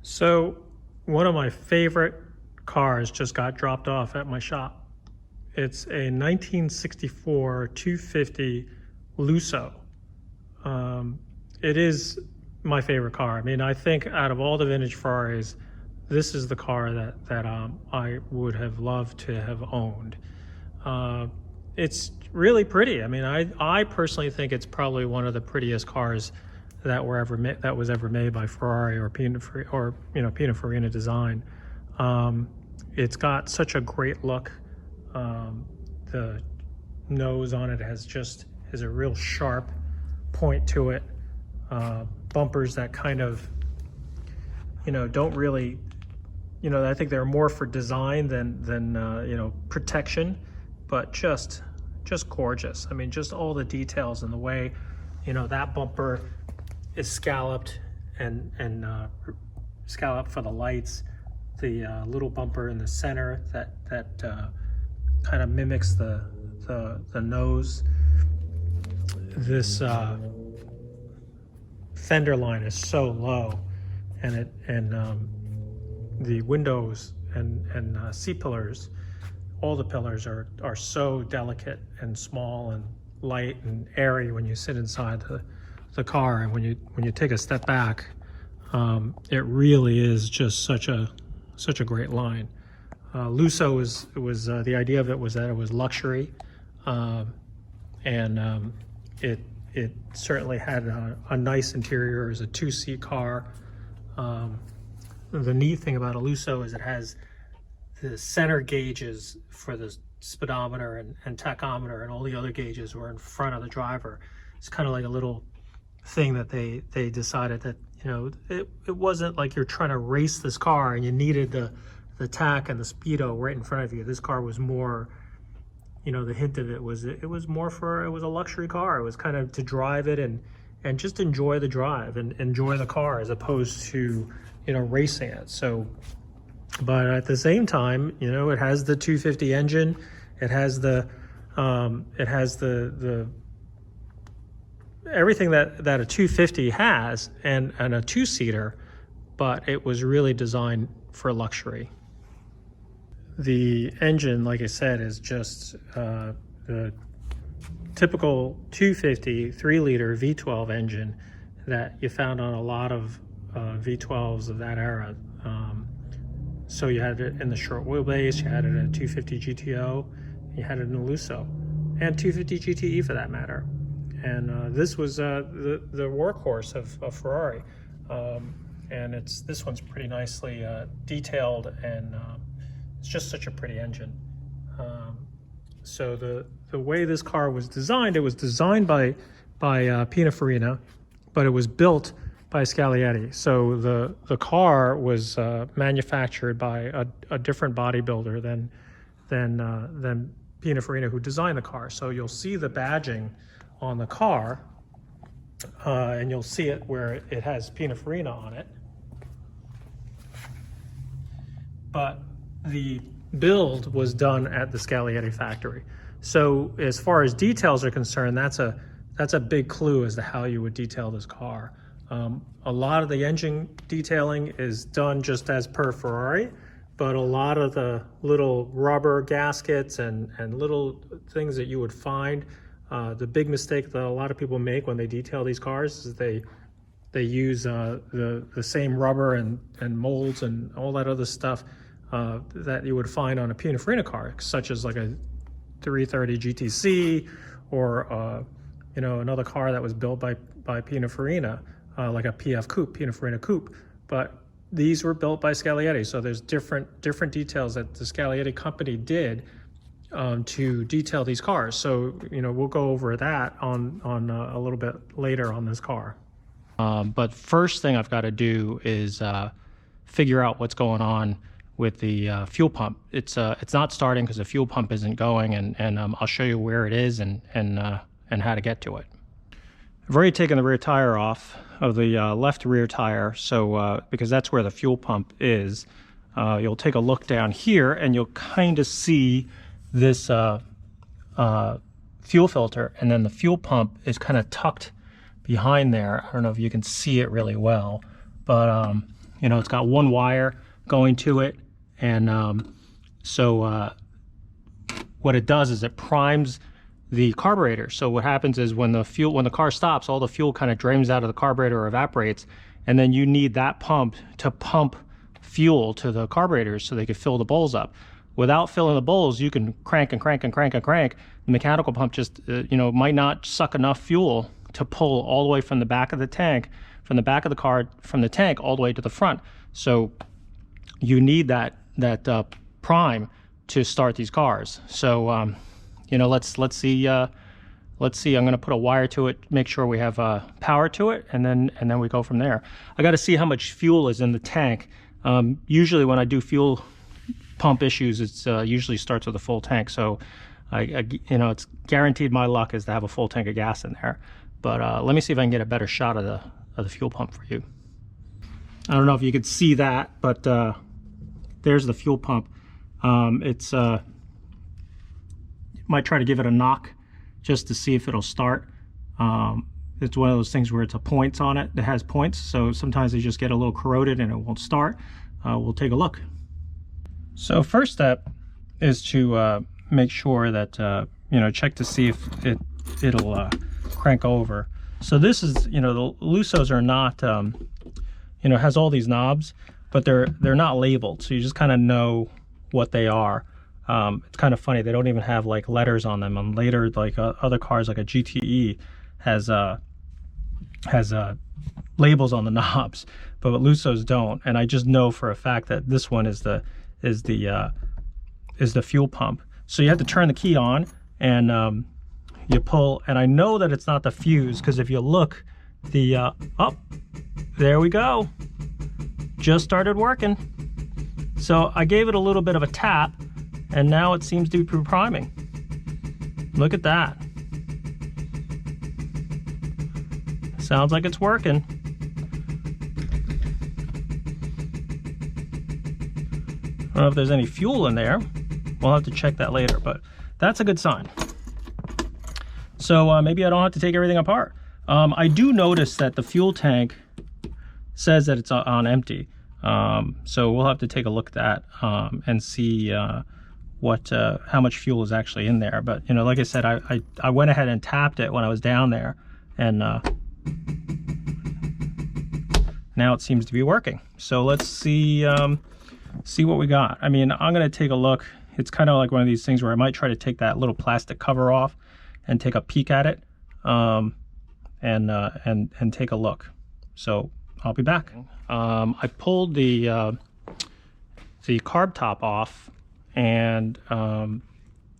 So one of my favorite cars just got dropped off at my shop. It's a 1964 250 Lusso. It is my favorite car. I mean, I think out of all the vintage Ferraris, this is the car that I would have loved to have owned. It's really pretty. I mean, I personally think it's probably one of the prettiest cars that was ever made by Ferrari or Pininfarina design. It's got such a great look. The nose on it has a real sharp point to it. Bumpers that kind of, don't really, I think they're more for design than protection, but just gorgeous. I mean, just all the details and the way, that bumper is scalloped and scalloped for the lights. The little bumper in the center that kind of mimics the nose. This fender line is so low, and the windows and seat pillars, all the pillars are so delicate and small and light and airy when you sit inside the car, and when you take a step back, it really is just such a great line. Lusso was the idea of it was that it was luxury, and it certainly had a nice interior. It was a two-seat car. The neat thing about a Lusso is it has the center gauges for the speedometer and tachometer, and all the other gauges were in front of the driver. It's kind of like a little thing that they decided that it wasn't like you're trying to race this car and you needed the tach and the speedo right in front of you. This car was more, the hint of it was it was a luxury car. It was kind of to drive it and just enjoy the drive and enjoy the car, as opposed to racing it. So, but at the same time, it has the 250 engine. It has the everything that a 250 has, and a two-seater, but it was really designed for luxury. The engine, like I said, is just the typical 250 3-liter V12 engine that you found on a lot of V12s of that era. So you had it in the short wheelbase, you had it in a 250 GTO, you had it in a Lusso, and 250 GTE for that matter. And this was the workhorse of Ferrari, and this one's pretty nicely detailed, and it's just such a pretty engine. So the way this car was designed, it was designed by Pininfarina, but it was built by Scaglietti. So the car was manufactured by a different bodybuilder than Pininfarina, who designed the car. So you'll see the badging on the car, and you'll see it where it has Pininfarina on it. But the build was done at the Scaglietti factory. So as far as details are concerned, that's a big clue as to how you would detail this car. A lot of the engine detailing is done just as per Ferrari, but a lot of the little rubber gaskets and little things that you would find, the big mistake that a lot of people make when they detail these cars is they use the same rubber and molds and all that other stuff that you would find on a Pininfarina car, such as like a 330 GTC or another car that was built by Pininfarina, like a PF Coupe, Pininfarina Coupe. But these were built by Scaglietti, so there's different details that the Scaglietti company did to detail these cars. So we'll go over that on a little bit later on this car. But first thing I've got to do is figure out what's going on with the fuel pump. It's not starting because the fuel pump isn't going, and I'll show you where it is and how to get to it. I've already taken the rear tire off of the left rear tire, so because that's where the fuel pump is. You'll take a look down here and you'll kind of see this fuel filter, and then the fuel pump is kind of tucked behind there. I don't know if you can see it really well, but You know, it's got one wire going to it, and what it does is it primes the carburetor. So what happens is when the car stops, all the fuel kind of drains out of the carburetor or evaporates, and then you need that pump to pump fuel to the carburetors so they can fill the bowls up. Without filling the bowls, you can crank and crank and crank and crank. The mechanical pump just might not suck enough fuel to pull all the way from the back of the tank, from the back of the car, from the tank all the way to the front. So you need that prime to start these cars. So let's see. I'm going to put a wire to it, make sure we have power to it, and then we go from there. I got to see how much fuel is in the tank. Usually when I do fuel pump issues, it's usually starts with a full tank. So it's guaranteed my luck is to have a full tank of gas in there. But let me see if I can get a better shot of the fuel pump for you. I don't know if you could see that, but there's the fuel pump. Might try to give it a knock just to see if it'll start. It's one of those things where it's a points on it that has points, so sometimes they just get a little corroded and it won't start. We'll take a look. So first step is to make sure that check to see if it'll crank over. So this is, the Lussos are not has all these knobs, but they're not labeled, so you just kind of know what they are. It's kind of funny, they don't even have like letters on them. On later, like other cars like a GTE has labels on the knobs, but Lussos don't. And I just know for a fact that this one is the fuel pump. So you have to turn the key on, and you pull, and I know that it's not the fuse, because if you look, there we go, just started working. So I gave it a little bit of a tap, and now it seems to be priming. Look at that. Sounds like it's working. I don't know if there's any fuel in there. We'll have to check that later, but that's a good sign. So maybe I don't have to take everything apart. I do notice that the fuel tank says that it's on empty. So we'll have to take a look at that and see how much fuel is actually in there. But like I said, I went ahead and tapped it when I was down there, and now it seems to be working. So let's see what we got. I mean, I'm gonna take a look. It's kind of like one of these things where I might try to take that little plastic cover off and take a peek at it, and take a look. So I'll be back. I pulled the carb top off and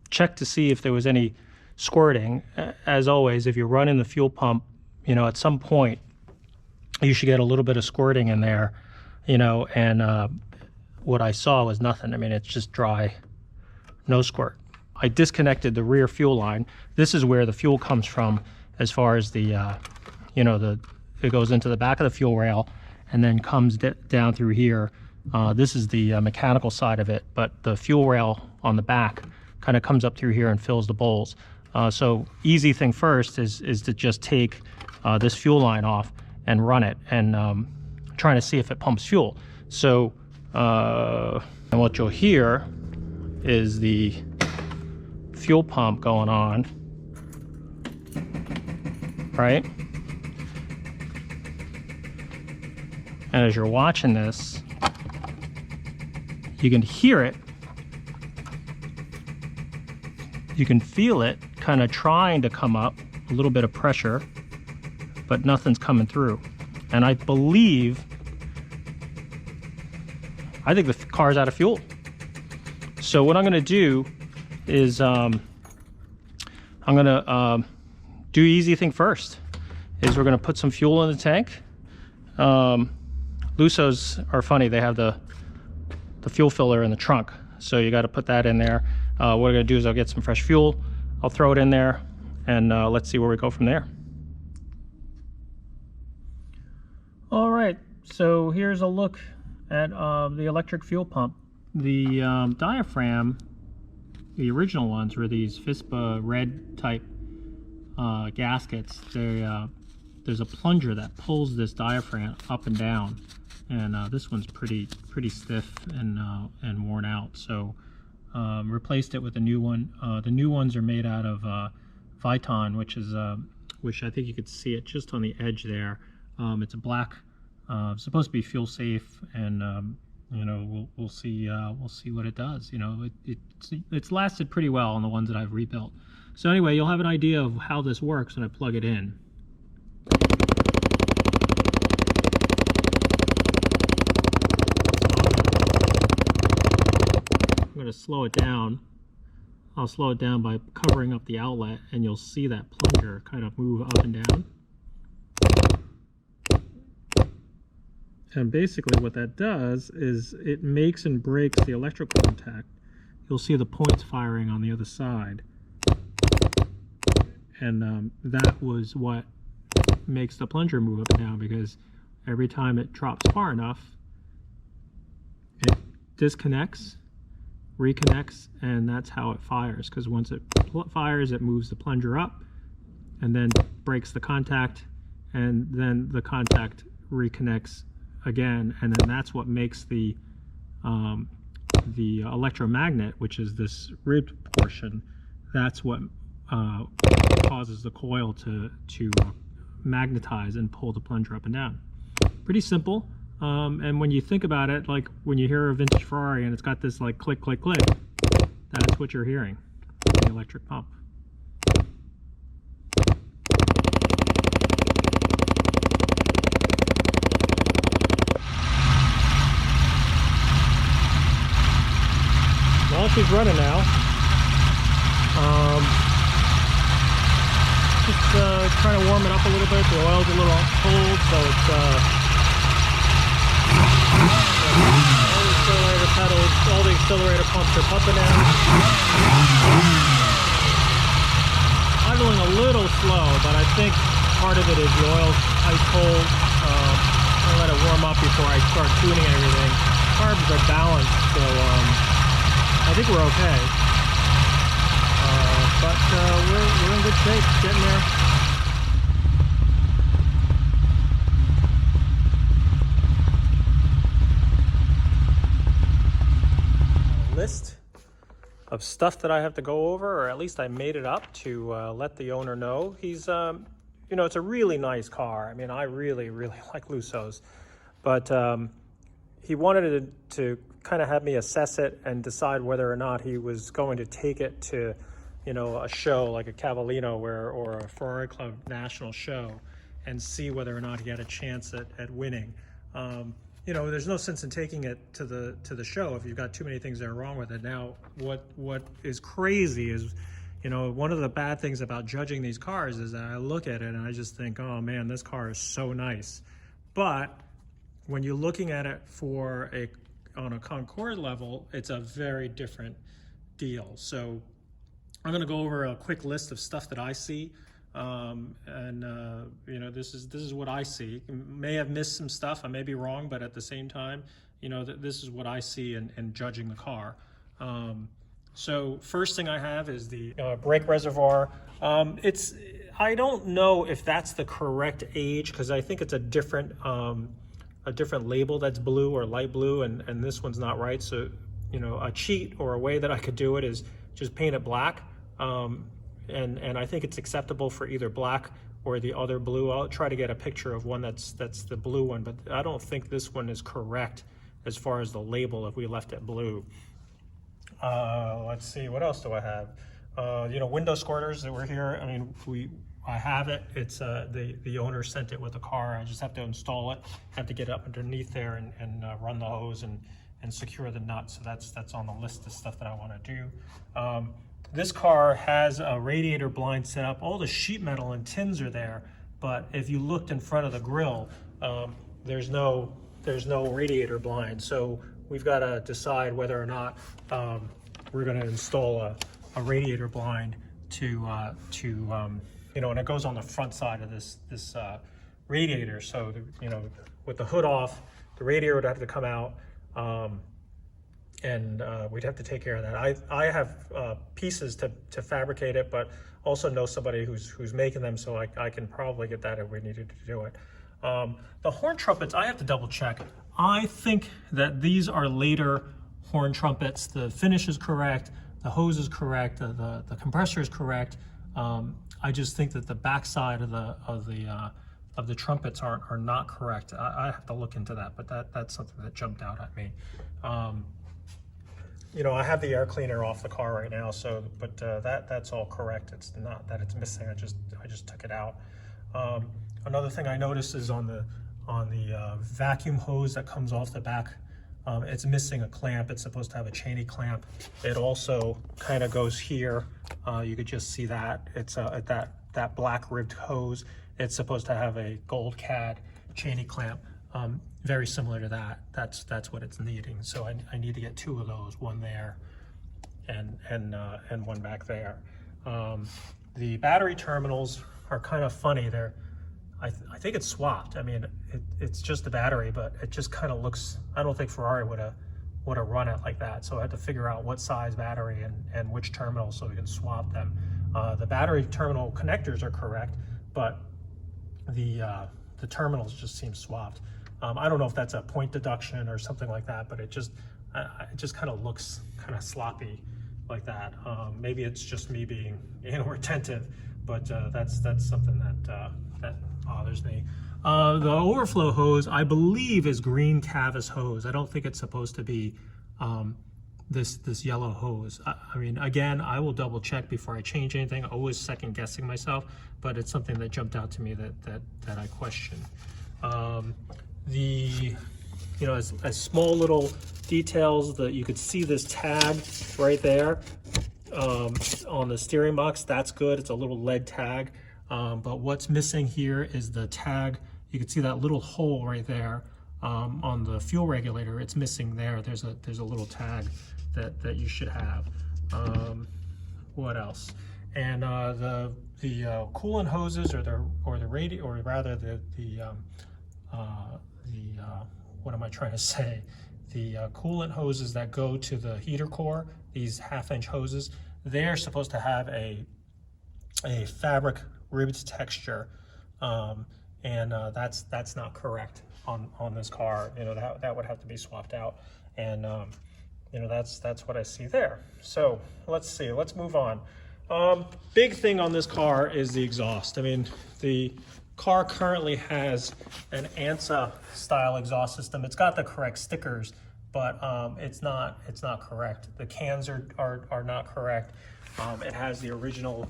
checked to see if there was any squirting. As always, if you're running the fuel pump, at some point you should get a little bit of squirting in there, and what I saw was nothing. I mean, it's just dry, no squirt. I disconnected the rear fuel line. This is where the fuel comes from, as far as the it goes into the back of the fuel rail and then comes down through here. This is the mechanical side of it, but the fuel rail on the back kind of comes up through here and fills the bowls. So easy thing first is to just take this fuel line off and run it, and trying to see if it pumps fuel. So and what you'll hear is the fuel pump going on, right? And as you're watching this, you can hear it, you can feel it kind of trying to come up, a little bit of pressure, but nothing's coming through. And I think the car's out of fuel. So what I'm gonna do is I'm gonna do easy thing first, is we're gonna put some fuel in the tank. Lussos are funny, they have the fuel filler in the trunk, so you got to put that in there. What I'm gonna do is I'll get some fresh fuel, I'll throw it in there, and let's see where we go from there. All right, so here's a look at the electric fuel pump. The diaphragm, the original ones, were these FISPA red type gaskets. They're there's a plunger that pulls this diaphragm up and down, and this one's pretty stiff and worn out. So replaced it with a new one. The new ones are made out of Viton, which I think you could see it just on the edge there. It's a black, supposed to be fuel safe, and you know, we'll see what it does. You know, it's lasted pretty well on the ones that I've rebuilt. So anyway, you'll have an idea of how this works when I plug it in. I'm going to slow it down. I'll slow it down by covering up the outlet, and you'll see that plunger kind of move up and down. And basically what that does is it makes and breaks the electrical contact. You'll see the points firing on the other side. And that was what makes the plunger move up and down, because every time it drops far enough, it disconnects, reconnects, and that's how it fires. Because once it fires, it moves the plunger up and then breaks the contact, and then the contact reconnects again, and then that's what makes the electromagnet, which is this ribbed portion, that's what causes the coil to magnetize and pull the plunger up and down. Pretty simple. And when you think about it, like when you hear a vintage Ferrari and it's got this like click, click, click, that's what you're hearing, the electric pump. Well, she's running now. Just trying to warm it up a little bit. The oil's a little cold, so it's all the accelerator pedals, all the accelerator pumps are pumping in. Idling a little slow, but I think part of it is the oil's ice cold. I'll let it warm up before I start tuning everything. Carbs are balanced, so I think we're okay. But we're in good shape, getting there. List of stuff that I have to go over, or at least I made it up to let the owner know. He's, you know, it's a really nice car. I mean, I really like Lussos, but he wanted to kind of have me assess it and decide whether or not he was going to take it to, you know, a show like a Cavallino or a Ferrari Club national show, and see whether or not he had a chance at winning. You know, there's no sense in taking it to the show if you've got too many things that are wrong with it. Now, what is crazy is, you know, one of the bad things about judging these cars is that I look at it and I just think, oh man, this car is so nice. But when you're looking at it on a Concours level, it's a very different deal. So I'm going to go over a quick list of stuff that I see, and you know, this is what I see. May have missed some stuff, I may be wrong, but at the same time, you know, this is what I see in judging the car. So first thing I have is the brake reservoir. I don't know if that's the correct age, because I think it's a different label that's blue or light blue, and this one's not right. So, you know, a cheat or a way that I could do it is just paint it black. And I think it's acceptable for either black or the other blue. I'll try to get a picture of one that's the blue one, but I don't think this one is correct as far as the label if we left it blue. Let's see, what else do I have? You know, window squirters that were here. I mean, I have it. It's the owner sent it with the car. I just have to install it. Have to get up underneath there and run the hose and secure the nut. So that's on the list of stuff that I want to do. This car has a radiator blind set up. All the sheet metal and tins are there, but if you looked in front of the grille, there's no radiator blind. So we've got to decide whether or not we're going to install a radiator blind to you know, and it goes on the front side of this radiator. So you know, with the hood off, the radiator would have to come out. we'd have to take care of that. I have pieces to fabricate it, but also know somebody who's making them, so I can probably get that if we needed to do it. The horn trumpets, I have to double check. I think that these are later horn trumpets. The finish is correct, the hose is correct, the compressor is correct. I just think that the backside of the trumpets are not correct. I have to look into that, but that's something that jumped out at me. You know, I have the air cleaner off the car right now, so but that's all correct. It's not that it's missing. I just took it out. Another thing I noticed is on the vacuum hose that comes off the back, it's missing a clamp. It's supposed to have a chainy clamp. It also kind of goes here. You could just see that. It's that black ribbed hose. It's supposed to have a gold cad chainy clamp. Very similar to that. That's what it's needing. So I need to get two of those, one there and one back there. The battery terminals are kind of funny. I think it's swapped. I mean, it's just the battery, but it just kind of looks, I don't think Ferrari would have run it like that. So I had to figure out what size battery and which terminal so we can swap them. The battery terminal connectors are correct, but the terminals just seem swapped. I don't know if that's a point deduction or something like that, but it just kind of looks kind of sloppy like that. Maybe it's just me being inattentive, but that's something that bothers me. The overflow hose, I believe, is green Cavis hose. I don't think it's supposed to be this yellow hose. I mean, again, I will double check before I change anything. Always second guessing myself, but it's something that jumped out to me that I question. As small little details that you could see this tag right there on the steering box. That's good. It's a little lead tag. But what's missing here is the tag. You can see that little hole right there on the fuel regulator. It's missing there. There's a little tag that you should have. What else? And the coolant hoses what am I trying to say? The coolant hoses that go to the heater core, these 1/2-inch hoses, they're supposed to have a fabric ribbed texture, and that's not correct on this car. You know, that would have to be swapped out, and you know, that's what I see there. So let's see, let's move on. Big thing on this car is the exhaust. I mean, the car currently has an ANSA style exhaust system. It's got the correct stickers, but it's not correct. The cans are not correct. It has the original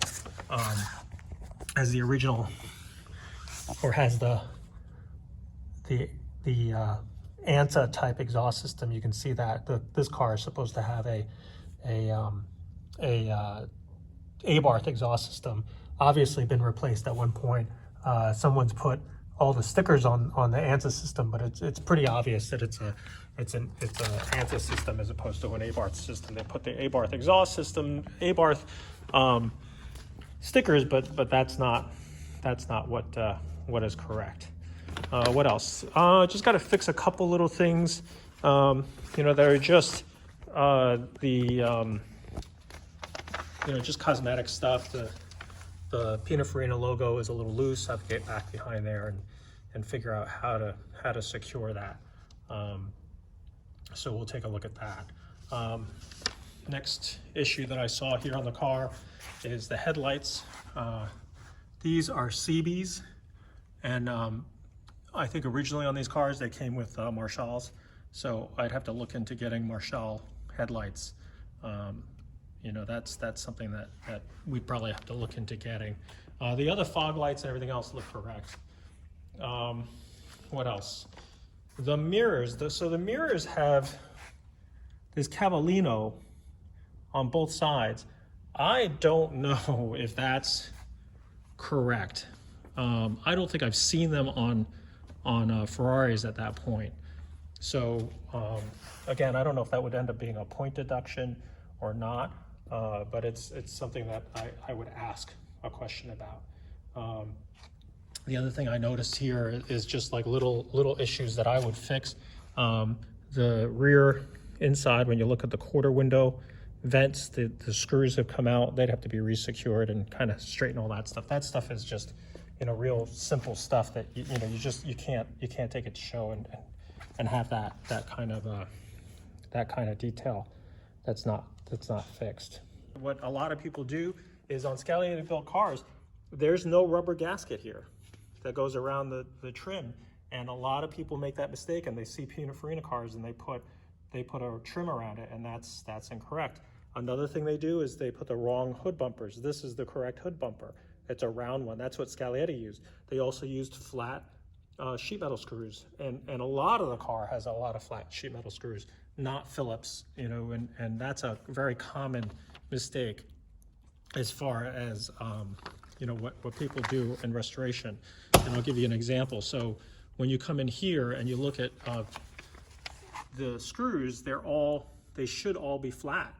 or has the ANSA type exhaust system. You can see that this car is supposed to have a Abarth exhaust system. Obviously been replaced at one point. Someone's put all the stickers on the ANSA system, but it's pretty obvious that it's an ANSA system as opposed to an Abarth system. They put the Abarth exhaust system, Abarth stickers, but that's not what is correct. What else? Just got to fix a couple little things. You know, they're just just cosmetic stuff. The Pininfarina logo is a little loose. I have to get back behind there and figure out how to secure that. So we'll take a look at that. Next issue that I saw here on the car is the headlights. These are CBs, and I think originally on these cars they came with Marshalls, so I'd have to look into getting Marshall headlights. You know, that's something that we'd probably have to look into getting. The other fog lights and everything else look correct. What else? The mirrors. So the mirrors have this Cavallino on both sides. I don't know if that's correct. I don't think I've seen them on Ferraris at that point. So again, I don't know if that would end up being a point deduction or not. But it's something that I would ask a question about. The other thing I noticed here is just like little issues that I would fix. The rear inside, when you look at the quarter window vents, the screws have come out. They'd have to be resecured and kind of straighten all that stuff. That stuff is just, you know, real simple stuff that you know, you can't take it to show and have that kind of detail that's not fixed. What a lot of people do is on scalliated built cars, there's no rubber gasket here that goes around the trim, and a lot of people make that mistake, and they see Pininfarina cars and they put a trim around it, and that's incorrect. Another thing they do is they put the wrong hood bumpers. This is the correct hood bumper. It's a round one. That's what Scaglietti used. They also used flat sheet metal screws, and a lot of the car has a lot of flat sheet metal screws, not Phillips, you know, and that's a very common mistake as far as you know, what people do in restoration. And I'll give you an example. So when you come in here and you look at the screws, they should all be flat.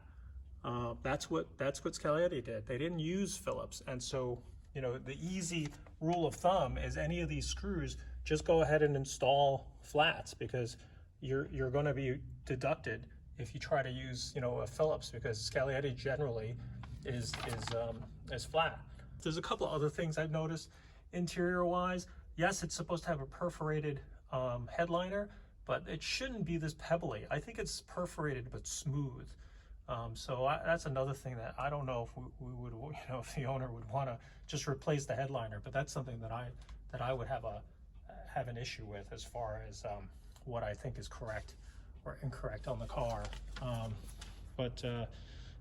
That's what Scaglietti did. They didn't use Phillips, and so, you know, the easy rule of thumb is any of these screws, just go ahead and install flats, because you're going to be deducted if you try to use, you know, a Phillips, because Scaglietti generally is flat. There's a couple of other things I've noticed interior wise. Yes, it's supposed to have a perforated headliner, but it shouldn't be this pebbly. I think it's perforated but smooth. So that's another thing that I don't know if we would, you know, if the owner would want to just replace the headliner, but that's something that I would have an issue with as far as what I think is correct or incorrect on the car.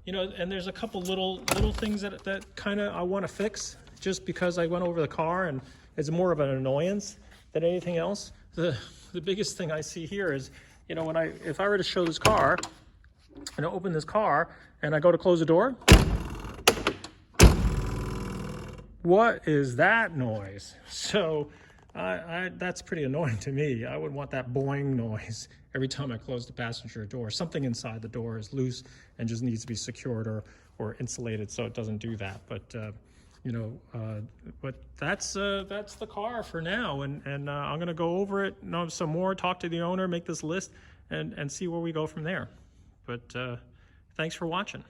You know, and there's a couple little things that kind of I want to fix, just because I went over the car and it's more of an annoyance than anything else. The biggest thing I see here is, you know, if I were to show this car and I open this car and I go to close the door, what is that noise? So that's pretty annoying to me. I would want that boing noise every time I close the passenger door. Something inside the door is loose and just needs to be secured or insulated so it doesn't do that. But you know, but that's the car for now, and I'm gonna go over it, know some more, talk to the owner, make this list, and see where we go from there. But thanks for watching.